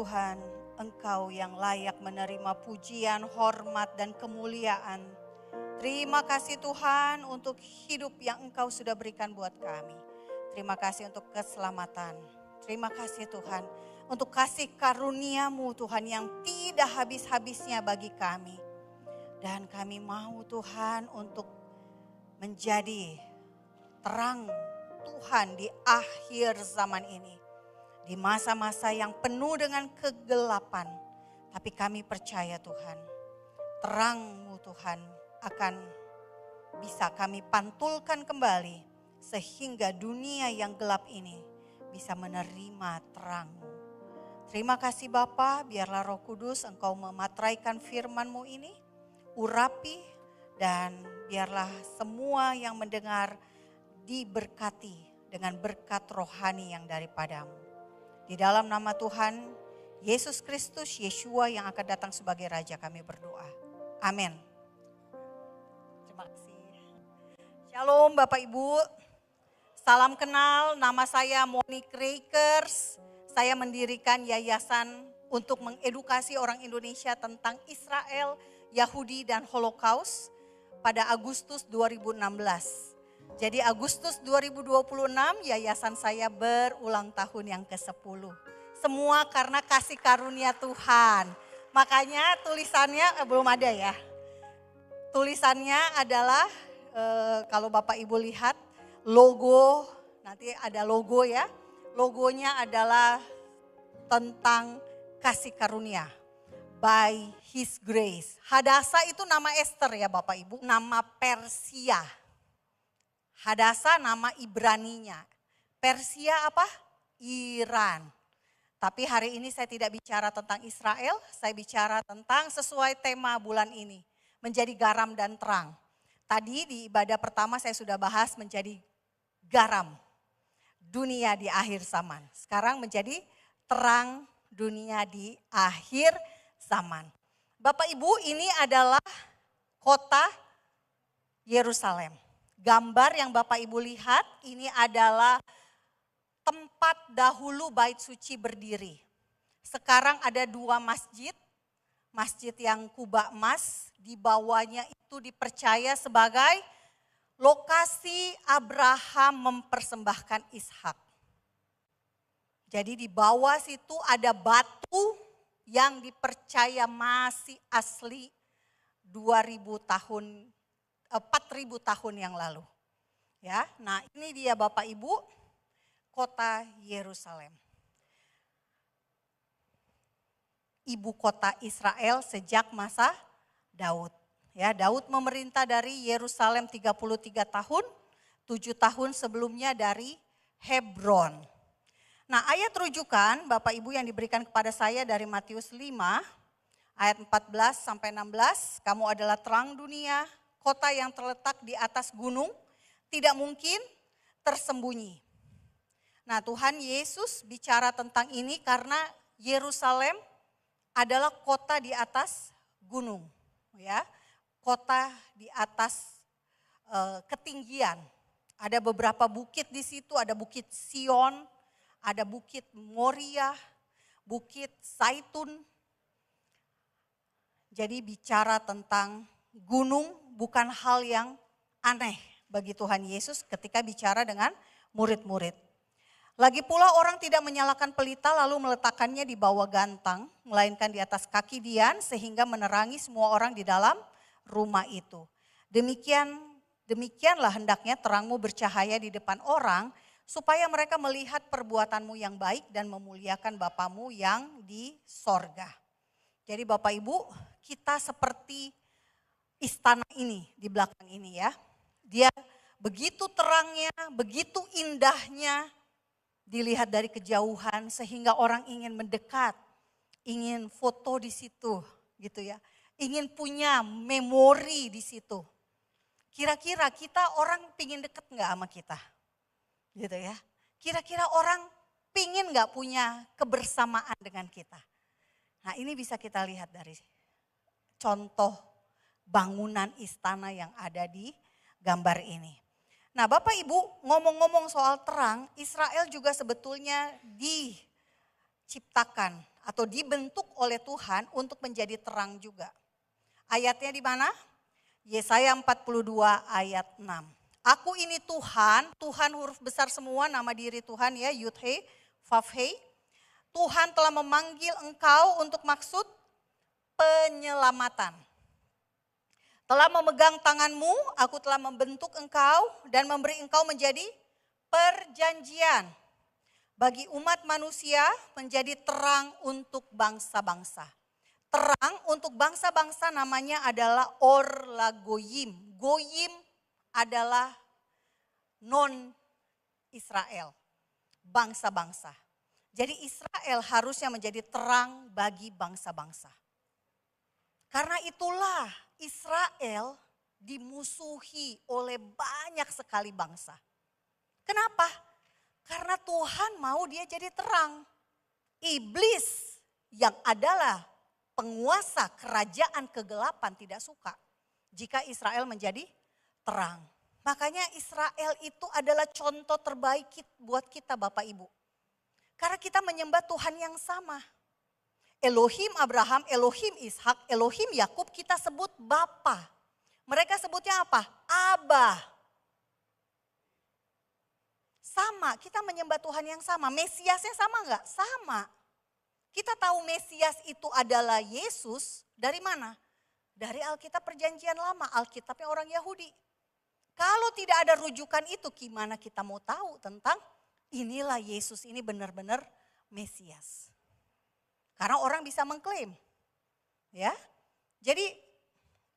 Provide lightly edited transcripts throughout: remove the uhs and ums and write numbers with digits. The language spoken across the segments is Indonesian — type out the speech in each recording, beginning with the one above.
Tuhan, Engkau yang layak menerima pujian, hormat, dan kemuliaan. Terima kasih Tuhan untuk hidup yang Engkau sudah berikan buat kami. Terima kasih untuk keselamatan. Terima kasih Tuhan untuk kasih karunia-Mu Tuhan yang tidak habis-habisnya bagi kami. Dan kami mau Tuhan untuk menjadi terang Tuhan di akhir zaman ini. Di masa-masa yang penuh dengan kegelapan. Tapi kami percaya Tuhan, terang-Mu Tuhan akan bisa kami pantulkan kembali. Sehingga dunia yang gelap ini bisa menerima terang-Mu. Terima kasih Bapa, biarlah Roh Kudus Engkau mematraikan firman-Mu ini. Urapi dan biarlah semua yang mendengar diberkati dengan berkat rohani yang daripada-Mu. Di dalam nama Tuhan Yesus Kristus, Yeshua yang akan datang sebagai Raja kami berdoa. Amin. Terima kasih. Shalom Bapak Ibu. Salam kenal, nama saya Monique Rakers. Saya mendirikan yayasan untuk mengedukasi orang Indonesia tentang Israel, Yahudi dan Holocaust pada Agustus 2016. Jadi Agustus 2026 yayasan saya berulang tahun yang ke-10. Semua karena kasih karunia Tuhan. Makanya tulisannya belum ada ya. Tulisannya adalah kalau Bapak Ibu lihat logo, nanti ada logo ya. Logonya adalah tentang kasih karunia. By His grace. Hadasa itu nama Esther ya Bapak Ibu. Nama Persia. Hadasa nama Ibraninya. Persia apa? Iran. Tapi hari ini saya tidak bicara tentang Israel, saya bicara tentang sesuai tema bulan ini. Menjadi garam dan terang. Tadi di ibadah pertama saya sudah bahas menjadi garam dunia di akhir zaman. Sekarang menjadi terang dunia di akhir zaman. Bapak Ibu, ini adalah kota Yerusalem. Gambar yang Bapak Ibu lihat ini adalah tempat dahulu bait suci berdiri. Sekarang ada 2 masjid. Masjid yang kubah emas, di bawahnya itu dipercaya sebagai lokasi Abraham mempersembahkan Ishak. Jadi di bawah situ ada batu yang dipercaya masih asli 4.000 tahun yang lalu. Ya, nah ini dia Bapak Ibu, kota Yerusalem. Ibu kota Israel sejak masa Daud. Ya, Daud memerintah dari Yerusalem 33 tahun, 7 tahun sebelumnya dari Hebron. Nah, ayat rujukan Bapak Ibu yang diberikan kepada saya dari Matius 5 ayat 14 sampai 16, kamu adalah terang dunia, kota yang terletak di atas gunung, tidak mungkin tersembunyi. Nah, Tuhan Yesus bicara tentang ini karena Yerusalem adalah kota di atas gunung, ya. Kota di atas ketinggian. Ada beberapa bukit di situ, ada Bukit Sion, ada Bukit Moria, Bukit Zaitun. Jadi bicara tentang gunung bukan hal yang aneh bagi Tuhan Yesus ketika bicara dengan murid-murid. Lagi pula orang tidak menyalakan pelita lalu meletakkannya di bawah gantang, melainkan di atas kaki dian sehingga menerangi semua orang di dalam rumah itu. Demikianlah hendaknya terangmu bercahaya di depan orang supaya mereka melihat perbuatanmu yang baik dan memuliakan Bapamu yang di sorga. Jadi Bapak Ibu, kita seperti istana ini di belakang ini ya. Dia begitu terangnya, begitu indahnya dilihat dari kejauhan sehingga orang ingin mendekat, ingin foto di situ gitu ya. Ingin punya memori di situ. Kira-kira kita orang pingin deket gak sama kita? Gitu ya. Kira-kira orang pingin gak punya kebersamaan dengan kita? Nah, ini bisa kita lihat dari contoh bangunan istana yang ada di gambar ini. Nah, Bapak Ibu, ngomong-ngomong soal terang, Israel juga sebetulnya diciptakan atau dibentuk oleh Tuhan untuk menjadi terang juga. Ayatnya di mana? Yesaya 42 ayat 6. Aku ini Tuhan, Tuhan huruf besar semua nama diri Tuhan ya, Yud-He, Vav-He. Tuhan telah memanggil engkau untuk maksud penyelamatan. Telah memegang tanganmu, aku telah membentuk engkau dan memberi engkau menjadi perjanjian. Bagi umat manusia menjadi terang untuk bangsa-bangsa. Terang untuk bangsa-bangsa namanya adalah Or Lagoyim. Goyim adalah non-Israel, bangsa-bangsa. Jadi Israel harusnya menjadi terang bagi bangsa-bangsa. Karena itulah Israel dimusuhi oleh banyak sekali bangsa. Kenapa? Karena Tuhan mau dia jadi terang. Iblis yang adalah penguasa kerajaan kegelapan tidak suka jika Israel menjadi terang. Makanya Israel itu adalah contoh terbaik buat kita Bapak Ibu. Karena kita menyembah Tuhan yang sama. Elohim Abraham, Elohim Ishak, Elohim Yakub kita sebut Bapa. Mereka sebutnya apa? Abah. Sama, kita menyembah Tuhan yang sama. Mesiasnya sama enggak? Sama. Kita tahu Mesias itu adalah Yesus dari mana? Dari Alkitab Perjanjian Lama, Alkitabnya orang Yahudi. Kalau tidak ada rujukan itu, gimana kita mau tahu tentang inilah Yesus ini benar-benar Mesias. Karena orang bisa mengklaim. Ya. Jadi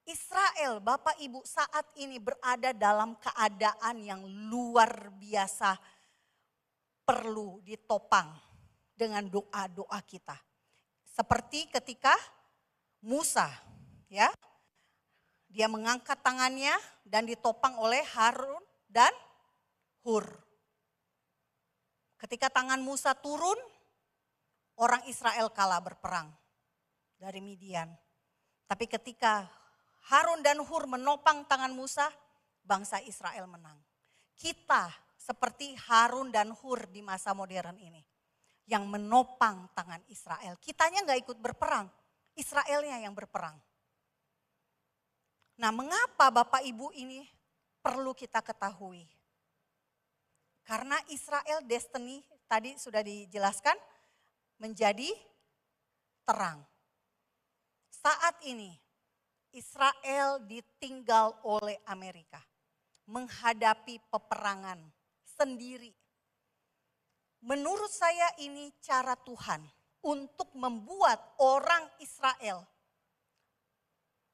Israel, Bapak Ibu saat ini berada dalam keadaan yang luar biasa perlu ditopang dengan doa-doa kita. Seperti ketika Musa, ya, dia mengangkat tangannya dan ditopang oleh Harun dan Hur. Ketika tangan Musa turun, orang Israel kalah berperang dari Midian. Tapi ketika Harun dan Hur menopang tangan Musa, bangsa Israel menang. Kita seperti Harun dan Hur di masa modern ini. Yang menopang tangan Israel. Kitanya gak ikut berperang, Israelnya yang berperang. Nah, mengapa Bapak Ibu ini perlu kita ketahui? Karena Israel destiny tadi sudah dijelaskan menjadi terang. Saat ini Israel ditinggal oleh Amerika menghadapi peperangan sendiri. Menurut saya ini cara Tuhan untuk membuat orang Israel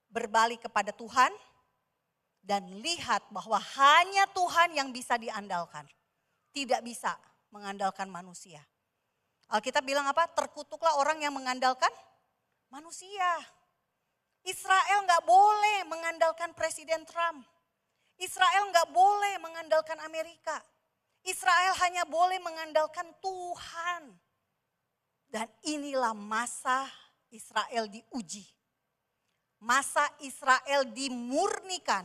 berbalik kepada Tuhan dan lihat bahwa hanya Tuhan yang bisa diandalkan. Tidak bisa mengandalkan manusia. Alkitab bilang apa? Terkutuklah orang yang mengandalkan manusia. Israel gak boleh mengandalkan Presiden Trump. Israel gak boleh mengandalkan Amerika. Israel hanya boleh mengandalkan Tuhan. Dan inilah masa Israel diuji. Masa Israel dimurnikan.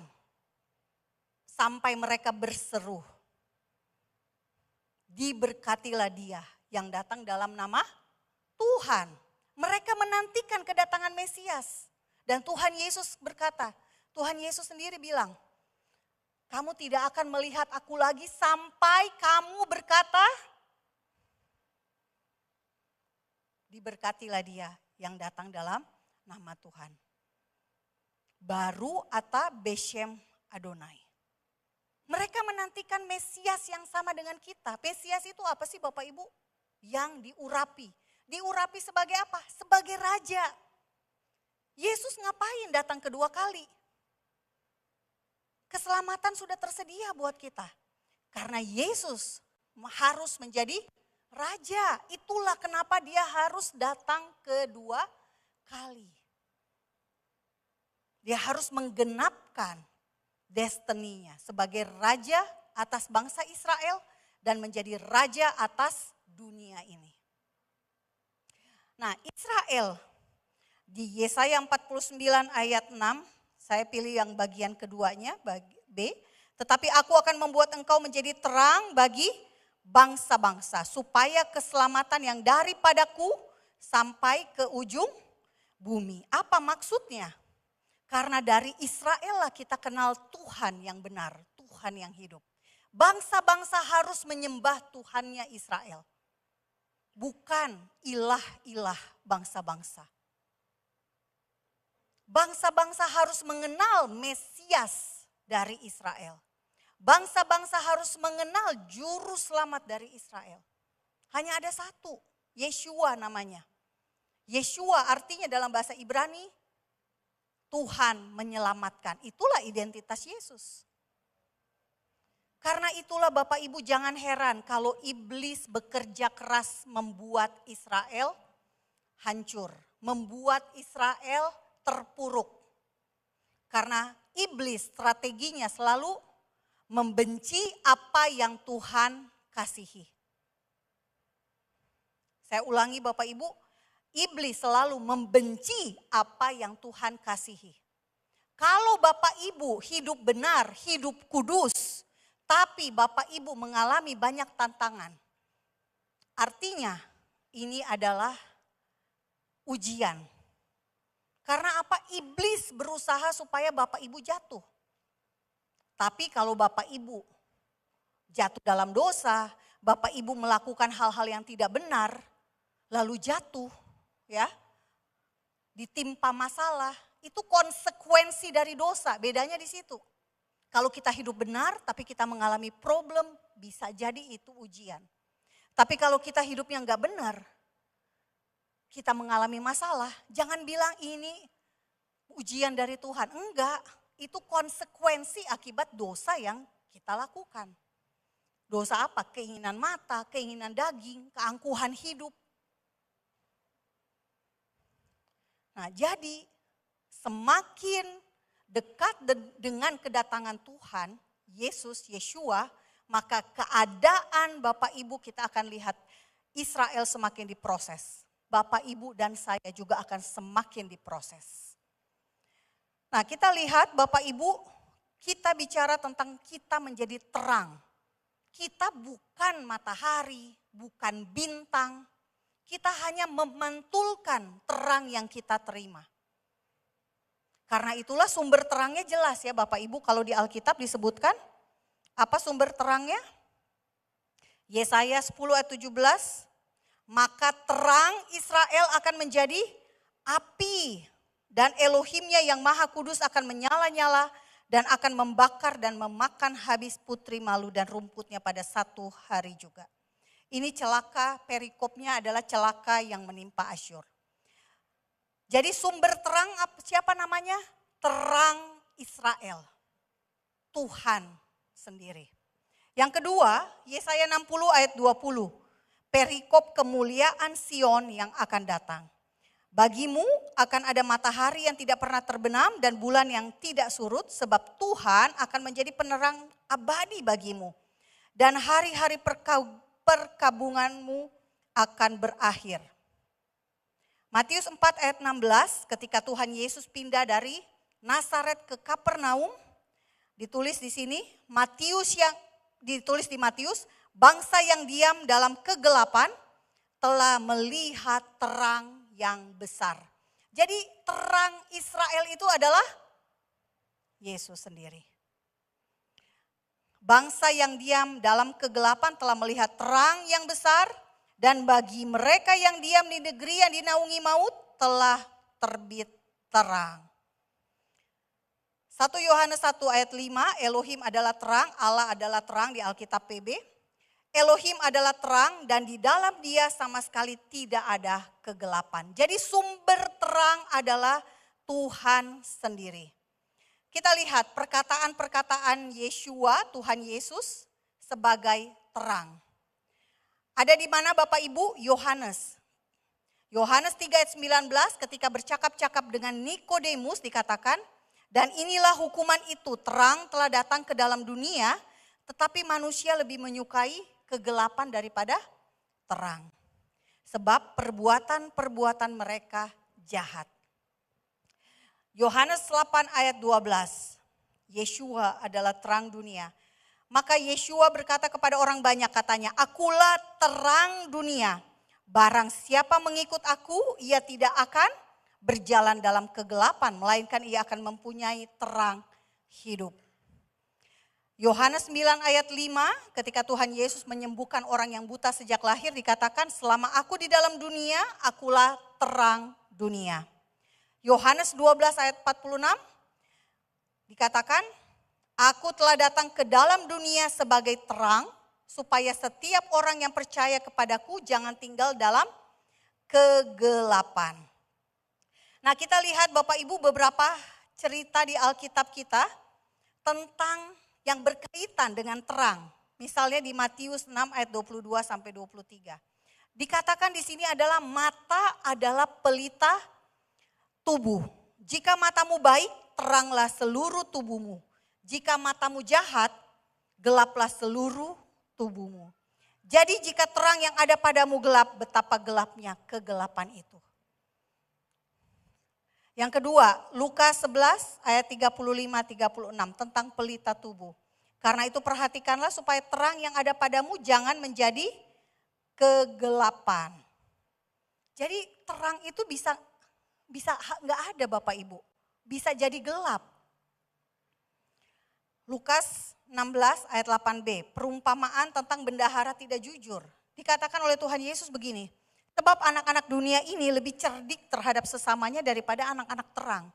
Sampai mereka berseru. Diberkatilah dia yang datang dalam nama Tuhan. Mereka menantikan kedatangan Mesias. Dan Tuhan Yesus berkata, Tuhan Yesus sendiri bilang, kamu tidak akan melihat aku lagi sampai kamu berkata, diberkatilah dia yang datang dalam nama Tuhan. Baru atau Beshem Adonai. Mereka menantikan Mesias yang sama dengan kita. Mesias itu apa sih Bapak Ibu? Yang diurapi. Diurapi sebagai apa? Sebagai raja. Yesus ngapain datang kedua kali? Keselamatan sudah tersedia buat kita. Karena Yesus harus menjadi raja. Itulah kenapa dia harus datang kedua kali. Dia harus menggenapkan destininya sebagai raja atas bangsa Israel dan menjadi raja atas dunia ini. Nah, Israel di Yesaya 49 ayat 6, saya pilih yang bagian keduanya, B. Tetapi aku akan membuat engkau menjadi terang bagi bangsa-bangsa, supaya keselamatan yang daripadaku sampai ke ujung bumi. Apa maksudnya? Karena dari Israel lah kita kenal Tuhan yang benar, Tuhan yang hidup. Bangsa-bangsa harus menyembah Tuhannya Israel. Bukan ilah-ilah bangsa-bangsa. Bangsa-bangsa harus mengenal Mesias dari Israel. Bangsa-bangsa harus mengenal juru selamat dari Israel. Hanya ada satu, Yeshua namanya. Yeshua artinya dalam bahasa Ibrani, Tuhan menyelamatkan. Itulah identitas Yesus. Karena itulah Bapak Ibu jangan heran kalau iblis bekerja keras membuat Israel hancur. Membuat Israel terpuruk. Karena iblis strateginya selalu membenci apa yang Tuhan kasihi. Saya ulangi Bapak Ibu, iblis selalu membenci apa yang Tuhan kasihi. Kalau Bapak Ibu hidup benar, hidup kudus, tapi Bapak Ibu mengalami banyak tantangan. Artinya ini adalah ujian. Karena apa? Iblis berusaha supaya Bapak Ibu jatuh. Tapi kalau Bapak Ibu jatuh dalam dosa, Bapak Ibu melakukan hal-hal yang tidak benar, lalu jatuh, ya, ditimpa masalah, itu konsekuensi dari dosa, bedanya di situ. Kalau kita hidup benar tapi kita mengalami problem, bisa jadi itu ujian. Tapi kalau kita hidupnya enggak benar, kita mengalami masalah, jangan bilang ini ujian dari Tuhan. Enggak, itu konsekuensi akibat dosa yang kita lakukan. Dosa apa? Keinginan mata, keinginan daging, keangkuhan hidup. Nah, jadi semakin dekat dengan kedatangan Tuhan, Yesus, Yeshua, maka keadaan Bapak Ibu kita akan lihat Israel semakin diproses. Bapak Ibu dan saya juga akan semakin diproses. Nah, kita lihat Bapak Ibu, kita bicara tentang kita menjadi terang. Kita bukan matahari, bukan bintang. Kita hanya memantulkan terang yang kita terima. Karena itulah sumber terangnya jelas ya Bapak Ibu, kalau di Alkitab disebutkan apa sumber terangnya? Yesaya 10 ayat 17, maka terang Israel akan menjadi api dan Elohimnya yang maha kudus akan menyala-nyala dan akan membakar dan memakan habis putri malu dan rumputnya pada satu hari juga. Ini celaka, perikopnya adalah celaka yang menimpa Asyur. Jadi sumber terang siapa namanya? Terang Israel. Tuhan sendiri. Yang kedua, Yesaya 60 ayat 20. Perikop kemuliaan Sion yang akan datang. Bagimu akan ada matahari yang tidak pernah terbenam dan bulan yang tidak surut, sebab Tuhan akan menjadi penerang abadi bagimu. Dan hari-hari perkabunganmu akan berakhir. Matius 4 ayat 16, ketika Tuhan Yesus pindah dari Nazaret ke Kapernaum, ditulis di sini, ditulis di Matius, bangsa yang diam dalam kegelapan telah melihat terang yang besar. Jadi terang Israel itu adalah Yesus sendiri. Bangsa yang diam dalam kegelapan telah melihat terang yang besar, dan bagi mereka yang diam di negeri yang dinaungi maut telah terbit terang. 1 Yohanes 1 ayat 5, Elohim adalah terang, Allah adalah terang di Alkitab PB. Elohim adalah terang dan di dalam dia sama sekali tidak ada kegelapan. Jadi sumber terang adalah Tuhan sendiri. Kita lihat perkataan-perkataan Yeshua, Tuhan Yesus sebagai terang. Ada di mana Bapak Ibu? Yohanes 3 ayat 19 ketika bercakap-cakap dengan Nikodemus dikatakan, dan inilah hukuman itu, terang telah datang ke dalam dunia, tetapi manusia lebih menyukai kegelapan daripada terang. Sebab perbuatan-perbuatan mereka jahat. Yohanes 8 ayat 12, Yeshua adalah terang dunia. Maka Yeshua berkata kepada orang banyak, katanya, "Akulah terang dunia. Barang siapa mengikut aku, ia tidak akan berjalan dalam kegelapan, melainkan ia akan mempunyai terang hidup." Yohanes 9 ayat 5, ketika Tuhan Yesus menyembuhkan orang yang buta sejak lahir, dikatakan, "Selama aku di dalam dunia, akulah terang dunia." Yohanes 12 ayat 46, dikatakan, "Aku telah datang ke dalam dunia sebagai terang, supaya setiap orang yang percaya kepadaku jangan tinggal dalam kegelapan." Nah, kita lihat Bapak Ibu beberapa cerita di Alkitab kita tentang yang berkaitan dengan terang. Misalnya di Matius 6 ayat 22 sampai 23. Dikatakan di sini adalah mata adalah pelita tubuh. Jika matamu baik, teranglah seluruh tubuhmu. Jika matamu jahat, gelaplah seluruh tubuhmu. Jadi jika terang yang ada padamu gelap, betapa gelapnya kegelapan itu. Yang kedua, Lukas 11 ayat 35-36 tentang pelita tubuh. Karena itu perhatikanlah supaya terang yang ada padamu jangan menjadi kegelapan. Jadi terang itu bisa nggak ada Bapak Ibu, bisa jadi gelap. Lukas 16 ayat 8b, perumpamaan tentang bendahara tidak jujur. Dikatakan oleh Tuhan Yesus begini, "Sebab anak-anak dunia ini lebih cerdik terhadap sesamanya daripada anak-anak terang."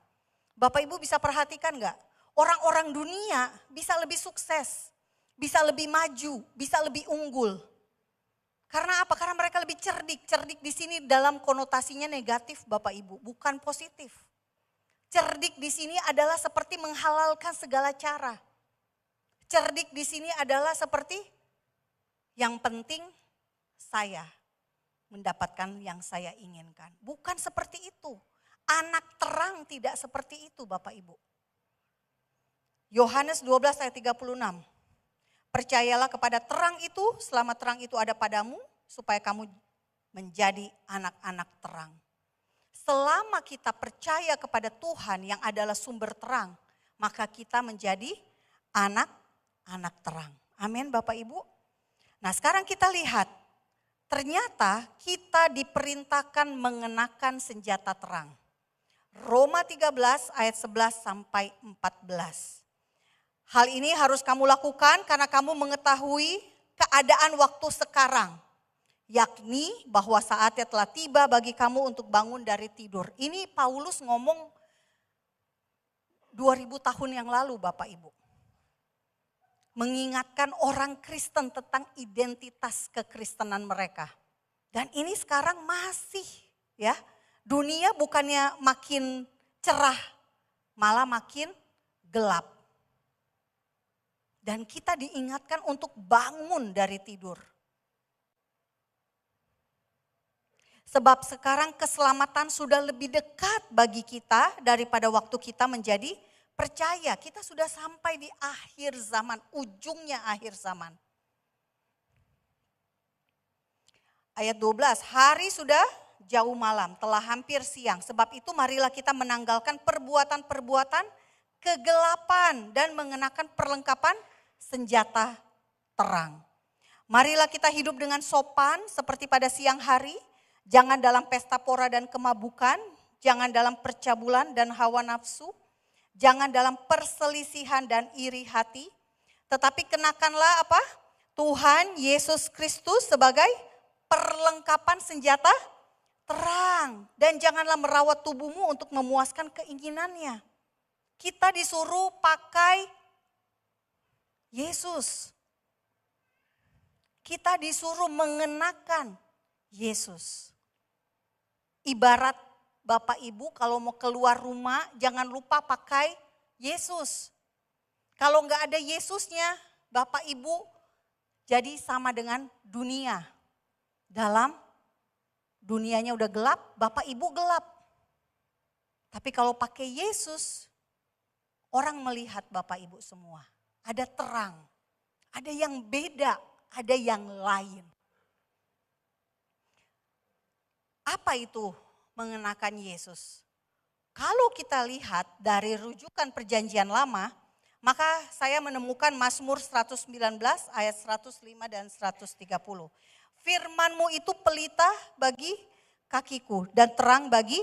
Bapak Ibu bisa perhatikan enggak? Orang-orang dunia bisa lebih sukses, bisa lebih maju, bisa lebih unggul. Karena apa? Karena mereka lebih cerdik. Cerdik di sini dalam konotasinya negatif Bapak Ibu, bukan positif. Cerdik di sini adalah seperti menghalalkan segala cara. Cerdik di sini adalah seperti yang penting saya mendapatkan yang saya inginkan. Bukan seperti itu. Anak terang tidak seperti itu Bapak Ibu. Yohanes 12 ayat 36. "Percayalah kepada terang itu selama terang itu ada padamu supaya kamu menjadi anak-anak terang." Selama kita percaya kepada Tuhan yang adalah sumber terang, maka kita menjadi anak-anak terang. Amin Bapak Ibu. Nah, sekarang kita lihat, ternyata kita diperintahkan mengenakan senjata terang. Roma 13 ayat 11 sampai 14. "Hal ini harus kamu lakukan karena kamu mengetahui keadaan waktu sekarang, yakni bahwa saatnya telah tiba bagi kamu untuk bangun dari tidur." Ini Paulus ngomong 2000 tahun yang lalu Bapak Ibu. Mengingatkan orang Kristen tentang identitas kekristenan mereka. Dan ini sekarang masih ya, dunia bukannya makin cerah, malah makin gelap. Dan kita diingatkan untuk bangun dari tidur. Sebab sekarang keselamatan sudah lebih dekat bagi kita daripada waktu kita menjadi percaya. Kita sudah sampai di akhir zaman, ujungnya akhir zaman. Ayat 12, "Hari sudah jauh malam, telah hampir siang. Sebab itu marilah kita menanggalkan perbuatan-perbuatan kegelapan dan mengenakan perlengkapan senjata terang. Marilah kita hidup dengan sopan seperti pada siang hari. Jangan dalam pesta pora dan kemabukan. Jangan dalam percabulan dan hawa nafsu. Jangan dalam perselisihan dan iri hati. Tetapi kenakanlah apa? Tuhan Yesus Kristus sebagai perlengkapan senjata terang. Dan janganlah merawat tubuhmu untuk memuaskan keinginannya." Kita disuruh pakai Yesus. Kita disuruh mengenakan Yesus. Ibarat Bapak Ibu kalau mau keluar rumah jangan lupa pakai Yesus. Kalau enggak ada Yesusnya, Bapak Ibu jadi sama dengan dunia. Dalam dunianya udah gelap, Bapak Ibu gelap. Tapi kalau pakai Yesus, orang melihat Bapak Ibu semua. Ada terang, ada yang beda, ada yang lain. Apa itu mengenakan Yesus? Kalau kita lihat dari rujukan perjanjian lama, Maka saya menemukan Mazmur 119 ayat 105 dan 130. Firman-Mu itu pelita bagi kakiku dan terang bagi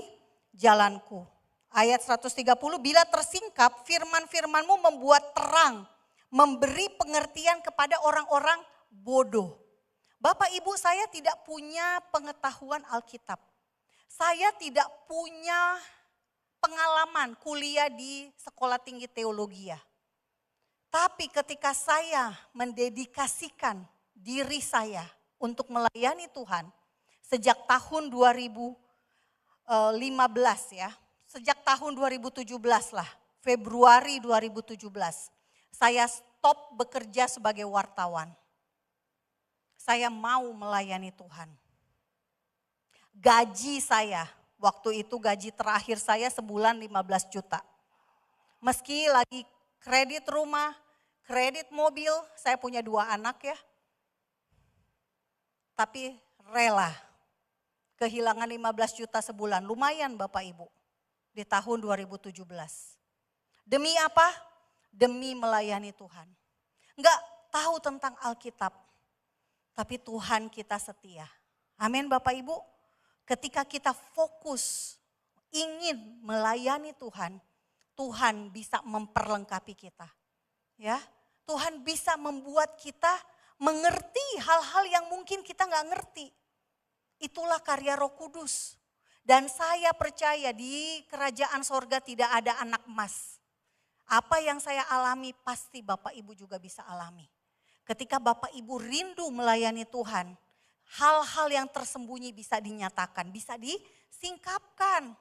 jalanku. Ayat 130, bila tersingkap firman-firman-Mu membuat terang, memberi pengertian kepada orang-orang bodoh. Bapak Ibu, saya tidak punya pengetahuan Alkitab. Saya tidak punya pengalaman kuliah di sekolah tinggi teologi. Tapi ketika saya mendedikasikan diri saya untuk melayani Tuhan sejak tahun 2015 ya, sejak tahun 2017 lah, Februari 2017, saya stop bekerja sebagai wartawan. Saya mau melayani Tuhan. Gaji saya, waktu itu gaji terakhir saya sebulan 15 juta. Meski lagi kredit rumah, kredit mobil, saya punya 2 anak ya. Tapi rela kehilangan 15 juta sebulan, lumayan Bapak Ibu di tahun 2017. Demi apa? Demi melayani Tuhan. Enggak tahu tentang Alkitab, tapi Tuhan kita setia. Amin Bapak Ibu. Ketika kita fokus ingin melayani Tuhan, Tuhan bisa memperlengkapi kita. Ya, Tuhan bisa membuat kita mengerti hal-hal yang mungkin kita nggak ngerti. Itulah karya Roh Kudus. Dan saya percaya di kerajaan sorga tidak ada anak emas. Apa yang saya alami pasti Bapak Ibu juga bisa alami. Ketika Bapak Ibu rindu melayani Tuhan, hal-hal yang tersembunyi bisa dinyatakan, bisa disingkapkan.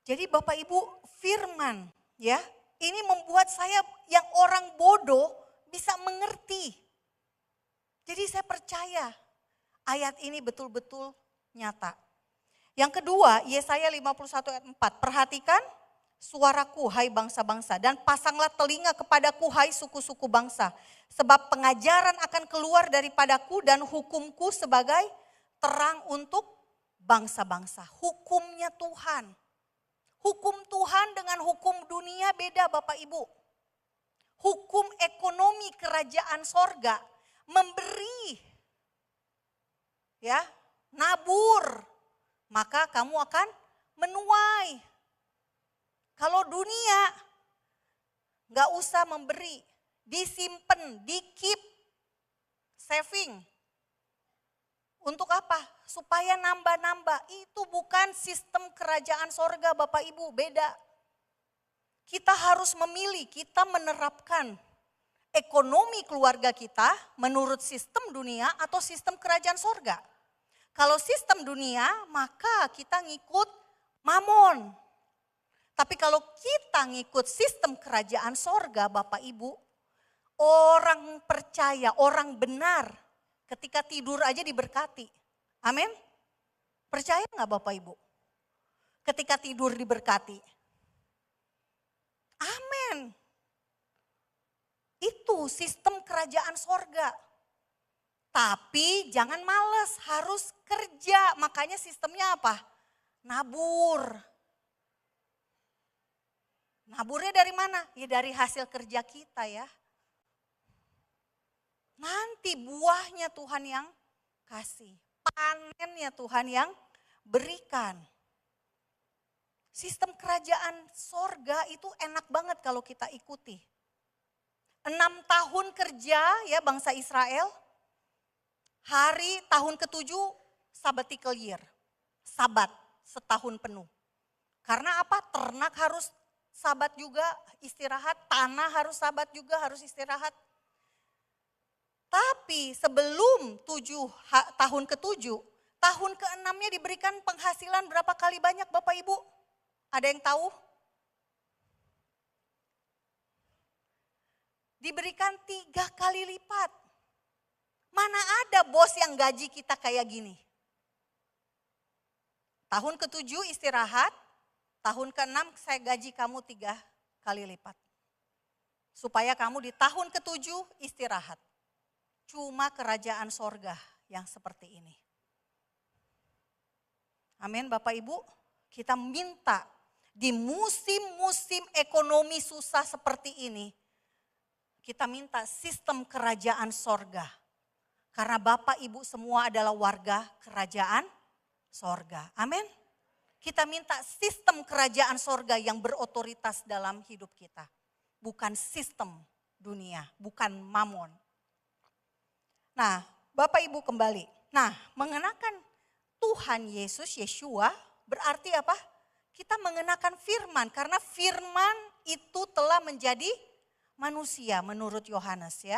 Jadi Bapak Ibu, firman ya, ini membuat saya yang orang bodoh bisa mengerti. Jadi saya percaya ayat ini betul-betul nyata. Yang kedua, Yesaya 51 ayat 4. Perhatikan suaraku hai bangsa-bangsa dan pasanglah telinga kepadaku hai suku-suku bangsa. Sebab pengajaran akan keluar daripadaku dan hukumku sebagai terang untuk bangsa-bangsa. Hukumnya Tuhan. Hukum Tuhan dengan hukum dunia beda Bapak Ibu. Hukum ekonomi kerajaan sorga memberi, ya, nabur, maka kamu akan menuai. Kalau dunia nggak usah memberi, disimpan, di-keep, saving. Untuk apa? Supaya nambah-nambah. Itu bukan sistem kerajaan sorga Bapak Ibu, beda. Kita harus memilih, kita menerapkan ekonomi keluarga kita menurut sistem dunia atau sistem kerajaan sorga. Kalau sistem dunia maka kita ngikut mamon. Tapi kalau kita ngikut sistem kerajaan sorga Bapak Ibu, orang percaya, orang benar ketika tidur aja diberkati. Amin. Percaya nggak Bapak Ibu? Ketika tidur diberkati. Amin. Itu sistem kerajaan sorga. Tapi jangan males, harus kerja. Makanya sistemnya apa? Nabur. Naburnya dari mana? Ya dari hasil kerja kita ya. Nanti buahnya Tuhan yang kasih. Panennya Tuhan yang berikan. Sistem kerajaan sorga itu enak banget kalau kita ikuti. 6 tahun kerja ya bangsa Israel. Hari tahun ke-7 sabbatical year. Sabat setahun penuh. Karena apa? Ternak harus sabat juga istirahat. Tanah harus sabat juga harus istirahat. Tapi sebelum tahun ke-7, tahun ke-6-nya diberikan penghasilan berapa kali banyak Bapak Ibu? Ada yang tahu? Diberikan 3 kali lipat. Mana ada bos yang gaji kita kayak gini? Tahun ke-7 istirahat, tahun ke-6 saya gaji kamu 3 kali lipat. Supaya kamu di tahun ke-7 istirahat. Cuma kerajaan sorga yang seperti ini. Amin Bapak Ibu, kita minta Di musim-musim ekonomi susah seperti ini, kita minta sistem kerajaan sorga. Karena Bapak Ibu semua adalah warga kerajaan sorga. Amin. Kita minta sistem kerajaan sorga yang berotoritas dalam hidup kita. Bukan sistem dunia, bukan mamon. Nah, Bapak Ibu kembali. Nah, mengenakan Tuhan Yesus, Yeshua, berarti apa? Kita mengenakan firman, karena firman itu telah menjadi manusia menurut Yohanes ya.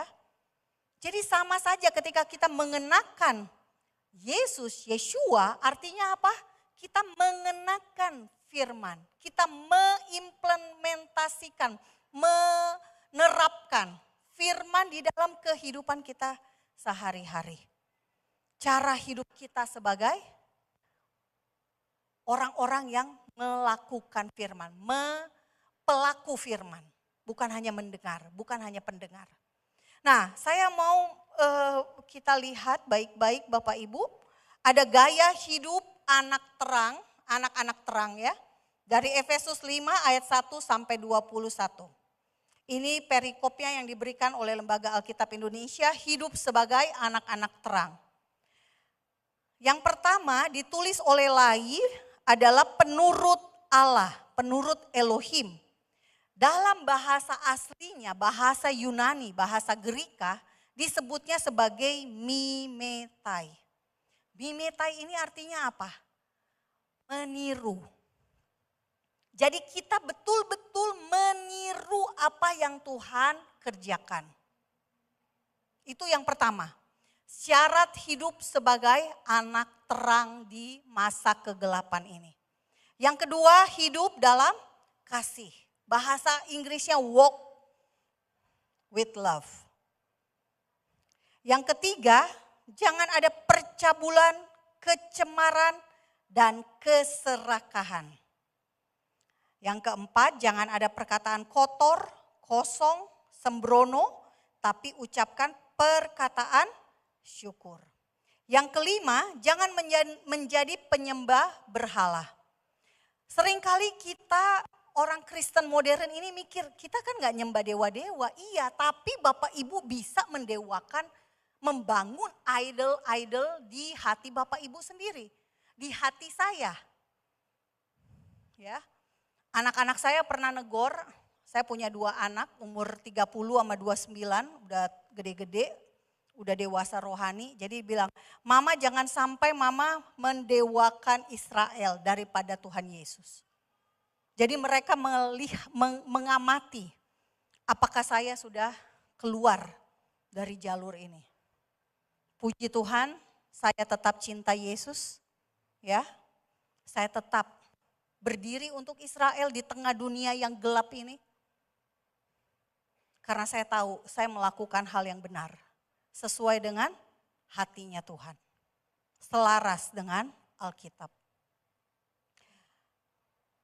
Jadi sama saja ketika kita mengenakan Yesus, Yeshua, artinya apa? Kita mengenakan firman, kita mengimplementasikan, menerapkan firman di dalam kehidupan kita sehari-hari. Cara hidup kita sebagai orang-orang yang melakukan firman, pelaku firman, bukan hanya mendengar, bukan hanya pendengar. Nah, saya mau kita lihat baik-baik Bapak Ibu, ada gaya hidup anak-anak terang ya. Dari Efesus 5 ayat 1 sampai 21. Ini perikopnya yang diberikan oleh Lembaga Alkitab Indonesia, hidup sebagai anak-anak terang. Yang pertama ditulis oleh Lai adalah penurut Allah, penurut Elohim. Dalam bahasa aslinya, bahasa Yunani, bahasa Gerika, disebutnya sebagai mimetai. Mimetai ini artinya apa? Meniru. Jadi kita betul-betul meniru apa yang Tuhan kerjakan. Itu yang pertama. Syarat hidup sebagai anak terang di masa kegelapan ini. Yang kedua, hidup dalam kasih. Bahasa Inggrisnya walk with love. Yang ketiga, jangan ada percabulan, kecemaran, dan keserakahan. Yang keempat, jangan ada perkataan kotor, kosong, sembrono, tapi ucapkan perkataan syukur. Yang kelima, jangan menjadi penyembah berhala. Seringkali kita orang Kristen modern ini mikir, kita kan gak nyembah dewa-dewa. Iya, tapi Bapak Ibu bisa mendewakan, membangun idol-idol di hati Bapak Ibu sendiri. Di hati saya. Ya, anak-anak saya pernah negor, saya punya 2 anak, umur 30 sama 29, udah gede-gede. Udah dewasa rohani, jadi bilang, mama jangan sampai mama mendewakan Israel daripada Tuhan Yesus. Jadi mereka mengamati apakah saya sudah keluar dari jalur ini. Puji Tuhan, saya tetap cinta Yesus, ya. Saya tetap berdiri untuk Israel di tengah dunia yang gelap ini. Karena saya tahu saya melakukan hal yang benar. Sesuai dengan hatinya Tuhan. Selaras dengan Alkitab.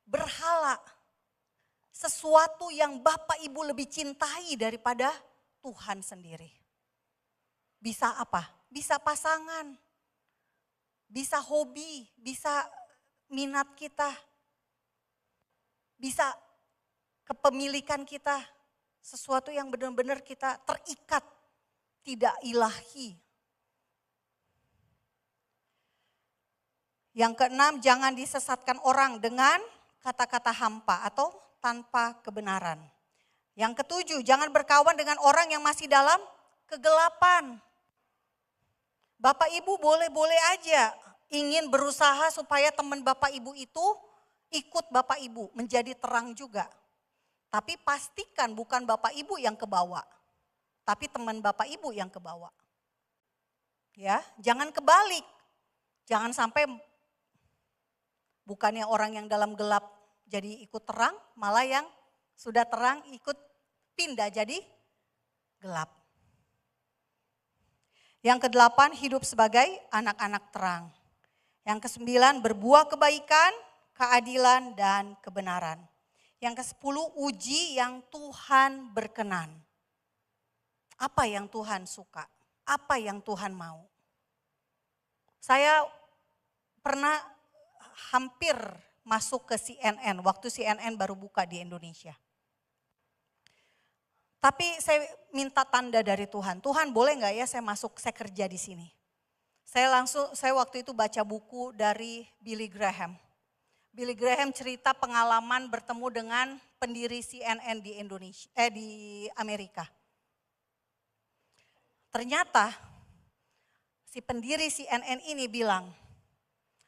Berhala. Sesuatu yang Bapak Ibu lebih cintai daripada Tuhan sendiri. Bisa apa? Bisa pasangan. Bisa hobi. Bisa minat kita. Bisa kepemilikan kita. Sesuatu yang benar-benar kita terikat. Tidak ilahi. Yang keenam, jangan disesatkan orang dengan kata-kata hampa atau tanpa kebenaran. Yang ketujuh, jangan berkawan dengan orang yang masih dalam kegelapan. Bapak Ibu boleh-boleh aja ingin berusaha supaya teman Bapak Ibu itu ikut Bapak Ibu menjadi terang juga. Tapi pastikan bukan Bapak Ibu yang kebawa. Tapi teman Bapak Ibu yang kebawa. Ya, jangan kebalik. Jangan sampai bukannya orang yang dalam gelap jadi ikut terang, malah yang sudah terang ikut pindah jadi gelap. Yang kedelapan, hidup sebagai anak-anak terang. Yang kesembilan, berbuah kebaikan, keadilan, dan kebenaran. Yang kesepuluh, uji yang Tuhan berkenan. Apa yang Tuhan suka? Apa yang Tuhan mau? Saya pernah hampir masuk ke CNN, waktu CNN baru buka di Indonesia. Tapi saya minta tanda dari Tuhan, Tuhan boleh nggak ya saya masuk, saya kerja di sini. Saya waktu itu baca buku dari Billy Graham. Billy Graham cerita pengalaman bertemu dengan pendiri CNN di Amerika. Ternyata si pendiri CNN ini bilang,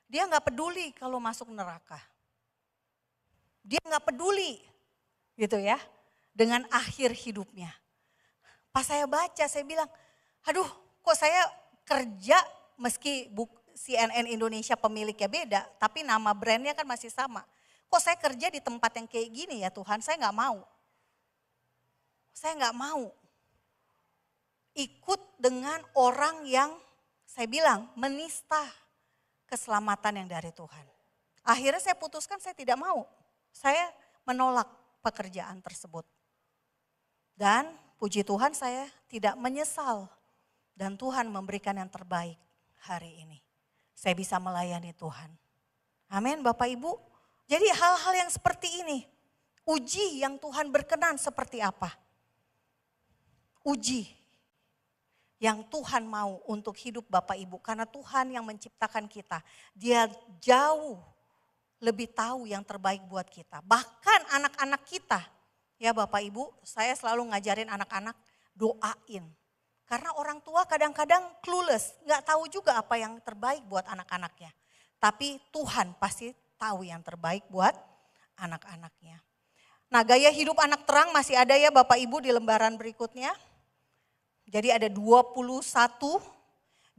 dia nggak peduli kalau masuk neraka. Dia nggak peduli, gitu ya, dengan akhir hidupnya. Pas saya baca, saya bilang, aduh, kok saya kerja meski CNN Indonesia pemiliknya beda, tapi nama brandnya kan masih sama. Kok saya kerja di tempat yang kayak gini ya Tuhan, saya nggak mau. Saya nggak mau ikut dengan orang yang saya bilang menista keselamatan yang dari Tuhan. Akhirnya saya putuskan saya tidak mau. Saya menolak pekerjaan tersebut. Dan puji Tuhan saya tidak menyesal. Dan Tuhan memberikan yang terbaik hari ini. Saya bisa melayani Tuhan. Amin Bapak Ibu. Jadi hal-hal yang seperti ini. Uji yang Tuhan berkenan seperti apa? Uji yang Tuhan mau untuk hidup Bapak Ibu. Karena Tuhan yang menciptakan kita. Dia jauh lebih tahu yang terbaik buat kita. Bahkan anak-anak kita. Ya Bapak Ibu, saya selalu ngajarin anak-anak doain. Karena orang tua kadang-kadang clueless, gak tahu juga apa yang terbaik buat anak-anaknya. Tapi Tuhan pasti tahu yang terbaik buat anak-anaknya. Nah, gaya hidup anak terang masih ada ya Bapak Ibu di lembaran berikutnya. Jadi ada 21,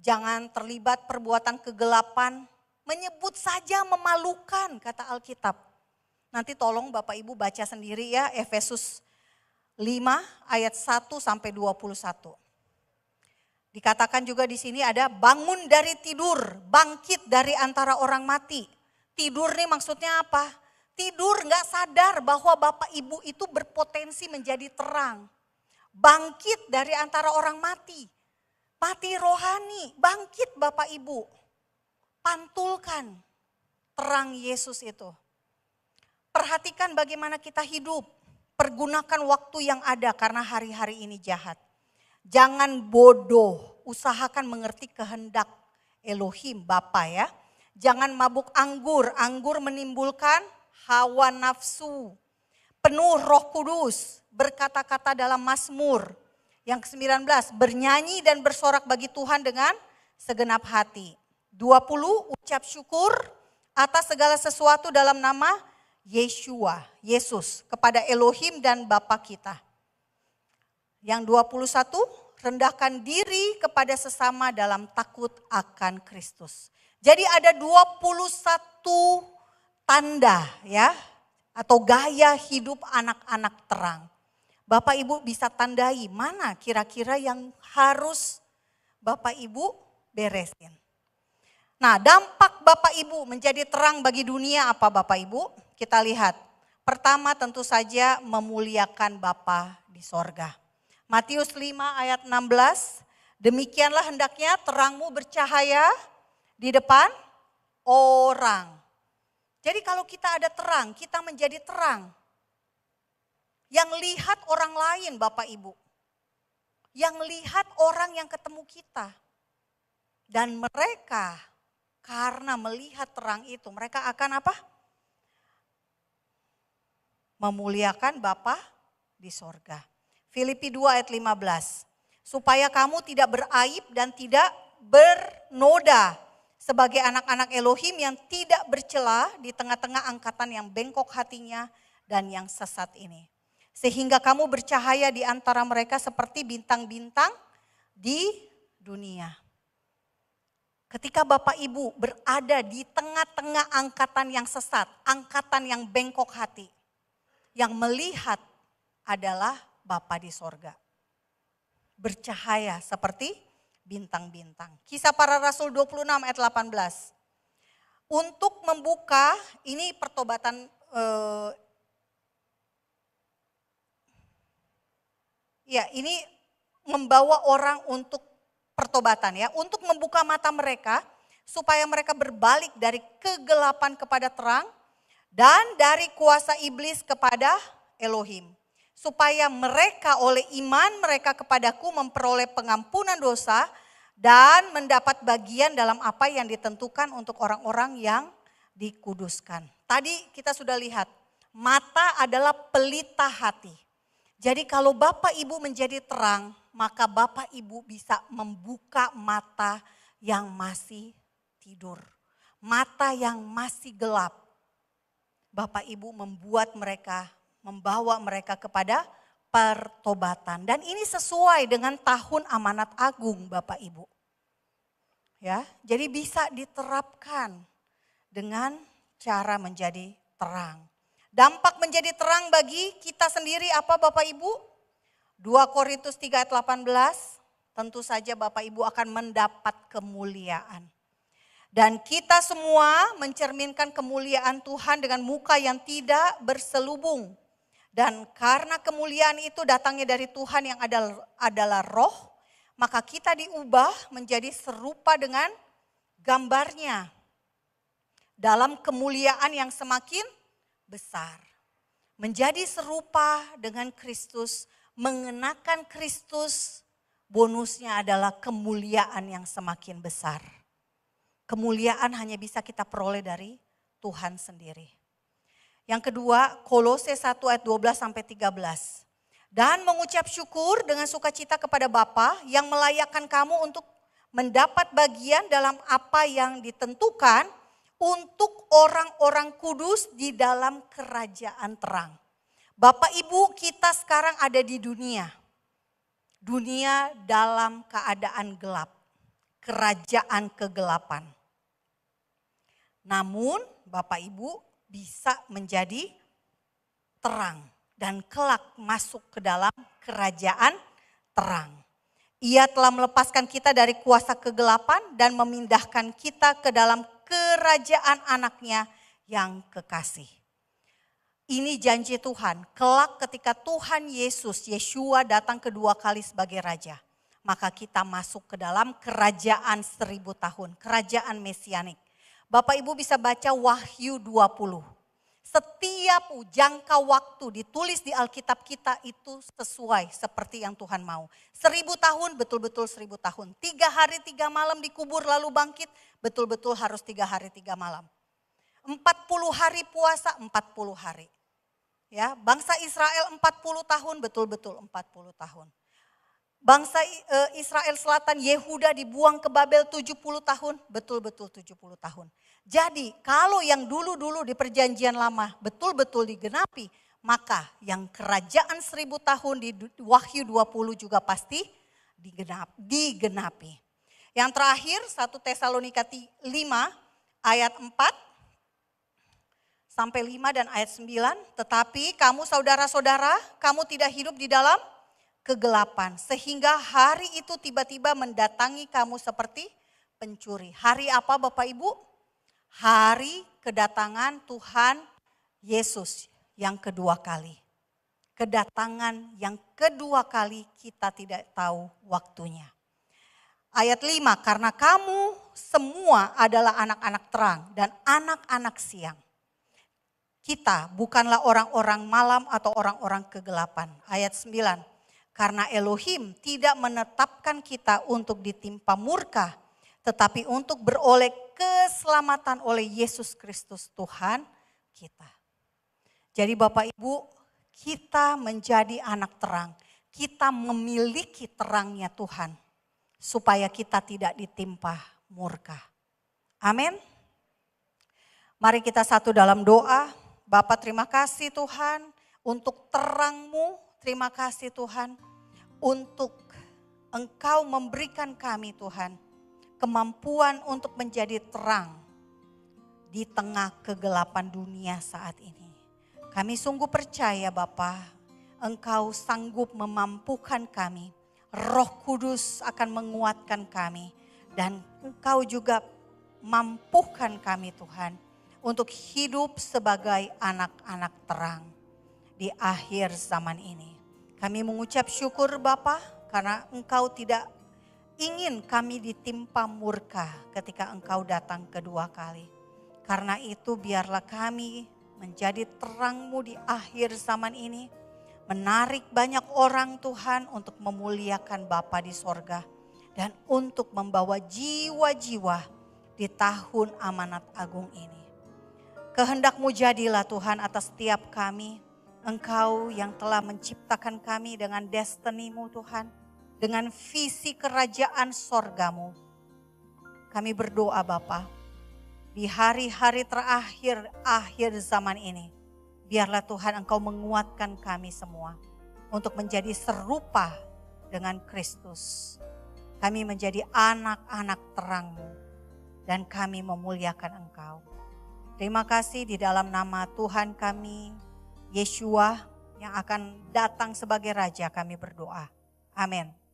jangan terlibat perbuatan kegelapan, menyebut saja memalukan kata Alkitab. Nanti tolong Bapak Ibu baca sendiri ya Efesus 5 ayat 1 sampai 21. Dikatakan juga di sini ada bangun dari tidur, bangkit dari antara orang mati. Tidur nih maksudnya apa? Tidur gak sadar bahwa Bapak Ibu itu berpotensi menjadi terang. Bangkit dari antara orang mati. Mati rohani, bangkit Bapak Ibu. Pantulkan terang Yesus itu. Perhatikan bagaimana kita hidup. Pergunakan waktu yang ada karena hari-hari ini jahat. Jangan bodoh, usahakan mengerti kehendak Elohim Bapa ya. Jangan mabuk anggur, anggur menimbulkan hawa nafsu. Penuh Roh Kudus, berkata-kata dalam Mazmur yang ke-19, bernyanyi dan bersorak bagi Tuhan dengan segenap hati. 20, ucap syukur atas segala sesuatu dalam nama Yeshua, Yesus, kepada Elohim dan Bapa kita. Yang 21, rendahkan diri kepada sesama dalam takut akan Kristus. Jadi ada 21 tanda ya, atau gaya hidup anak-anak terang. Bapak Ibu bisa tandai mana kira-kira yang harus Bapak Ibu beresin. Nah, dampak Bapak Ibu menjadi terang bagi dunia apa Bapak Ibu? Kita lihat. Pertama tentu saja memuliakan Bapa di sorga. Matius 5 ayat 16, demikianlah hendaknya terangmu bercahaya di depan orang. Jadi kalau kita ada terang, kita menjadi terang. Yang lihat orang lain Bapak Ibu. Yang lihat orang yang ketemu kita. Dan mereka karena melihat terang itu, mereka akan apa? Memuliakan Bapa di sorga. Filipi 2 ayat 15. Supaya kamu tidak beraib dan tidak bernoda sebagai anak-anak Elohim yang tidak bercela di tengah-tengah angkatan yang bengkok hatinya dan yang sesat ini. Sehingga kamu bercahaya di antara mereka seperti bintang-bintang di dunia. Ketika Bapak Ibu berada di tengah-tengah angkatan yang sesat, angkatan yang bengkok hati, yang melihat adalah Bapa di sorga. Bercahaya seperti bintang-bintang. Kisah Para Rasul 26 ayat 18. Untuk membuka, ini pertobatan, ini membawa orang untuk pertobatan ya. Untuk membuka mata mereka, supaya mereka berbalik dari kegelapan kepada terang, dan dari kuasa iblis kepada Elohim. Supaya mereka oleh iman mereka kepadaku memperoleh pengampunan dosa dan mendapat bagian dalam apa yang ditentukan untuk orang-orang yang dikuduskan. Tadi kita sudah lihat, mata adalah pelita hati. Jadi kalau Bapak Ibu menjadi terang, maka Bapak Ibu bisa membuka mata yang masih tidur. Mata yang masih gelap. Bapak Ibu membawa mereka kepada pertobatan. Dan ini sesuai dengan tahun amanat agung Bapak Ibu. Ya, jadi bisa diterapkan dengan cara menjadi terang. Dampak menjadi terang bagi kita sendiri apa Bapak Ibu? 2 Korintus 3 ayat 18, tentu saja Bapak Ibu akan mendapat kemuliaan. Dan kita semua mencerminkan kemuliaan Tuhan dengan muka yang tidak berselubung. Dan karena kemuliaan itu datangnya dari Tuhan yang adalah roh, maka kita diubah menjadi serupa dengan gambarnya. Dalam kemuliaan yang semakin besar. Menjadi serupa dengan Kristus, mengenakan Kristus, bonusnya adalah kemuliaan yang semakin besar. Kemuliaan hanya bisa kita peroleh dari Tuhan sendiri. Yang kedua, Kolose 1 ayat 12 sampai 13. Dan mengucap syukur dengan sukacita kepada Bapa yang melayakkan kamu untuk mendapat bagian dalam apa yang ditentukan untuk orang-orang kudus di dalam kerajaan terang. Bapak Ibu, kita sekarang ada di dunia. Dunia dalam keadaan gelap. Kerajaan kegelapan. Namun Bapak Ibu bisa menjadi terang. Dan kelak masuk ke dalam kerajaan terang. Ia telah melepaskan kita dari kuasa kegelapan dan memindahkan kita ke dalam kerajaan anaknya yang kekasih. Ini janji Tuhan, kelak ketika Tuhan Yeshua datang kedua kali sebagai Raja. Maka kita masuk ke dalam kerajaan 1000 tahun, kerajaan mesianik. Bapak Ibu bisa baca Wahyu 20. Setiap jangka waktu ditulis di Alkitab kita itu sesuai seperti yang Tuhan mau. 1000 tahun betul-betul 1000 tahun. 3 hari 3 malam dikubur lalu bangkit betul-betul harus 3 hari 3 malam. 40 hari puasa 40 hari. Ya, bangsa Israel 40 tahun betul-betul 40 tahun. Bangsa Israel Selatan Yehuda dibuang ke Babel 70 tahun, betul-betul 70 tahun. Jadi kalau yang dulu-dulu di perjanjian lama betul-betul digenapi, maka yang kerajaan 1000 tahun di Wahyu 20 juga pasti digenapi. Yang terakhir 1 Tesalonika 5 ayat 4 sampai 5 dan ayat 9. Tetapi kamu saudara-saudara, kamu tidak hidup di dalam kegelapan. Sehingga hari itu tiba-tiba mendatangi kamu seperti pencuri. Hari apa Bapak Ibu? Hari kedatangan Tuhan Yesus yang kedua kali. Kedatangan yang kedua kali kita tidak tahu waktunya. Ayat 5, karena kamu semua adalah anak-anak terang dan anak-anak siang. Kita bukanlah orang-orang malam atau orang-orang kegelapan. Ayat 9, karena Elohim tidak menetapkan kita untuk ditimpa murka, tetapi untuk beroleh keselamatan oleh Yesus Kristus Tuhan kita. Jadi Bapak Ibu, kita menjadi anak terang. Kita memiliki terangnya Tuhan. Supaya kita tidak ditimpa murka. Amin. Mari kita satu dalam doa. Bapa terima kasih Tuhan untuk terang-Mu. Terima kasih Tuhan untuk Engkau memberikan kami Tuhan kemampuan untuk menjadi terang di tengah kegelapan dunia saat ini. Kami sungguh percaya Bapa, Engkau sanggup memampukan kami. Roh Kudus akan menguatkan kami dan Engkau juga mampukan kami Tuhan untuk hidup sebagai anak-anak terang di akhir zaman ini. Kami mengucap syukur Bapa karena Engkau tidak ingin kami ditimpa murka ketika Engkau datang kedua kali. Karena itu biarlah kami menjadi terang-Mu di akhir zaman ini. Menarik banyak orang Tuhan untuk memuliakan Bapa di sorga. Dan untuk membawa jiwa-jiwa di tahun amanat agung ini. Kehendak-Mu jadilah Tuhan atas setiap kami. Engkau yang telah menciptakan kami dengan destiny-Mu Tuhan. Dengan visi kerajaan sorga-Mu. Kami berdoa Bapa, di hari-hari terakhir akhir zaman ini. Biarlah Tuhan Engkau menguatkan kami semua untuk menjadi serupa dengan Kristus. Kami menjadi anak-anak terang-Mu dan kami memuliakan Engkau. Terima kasih di dalam nama Tuhan kami, Yeshua yang akan datang sebagai Raja kami berdoa. Amin.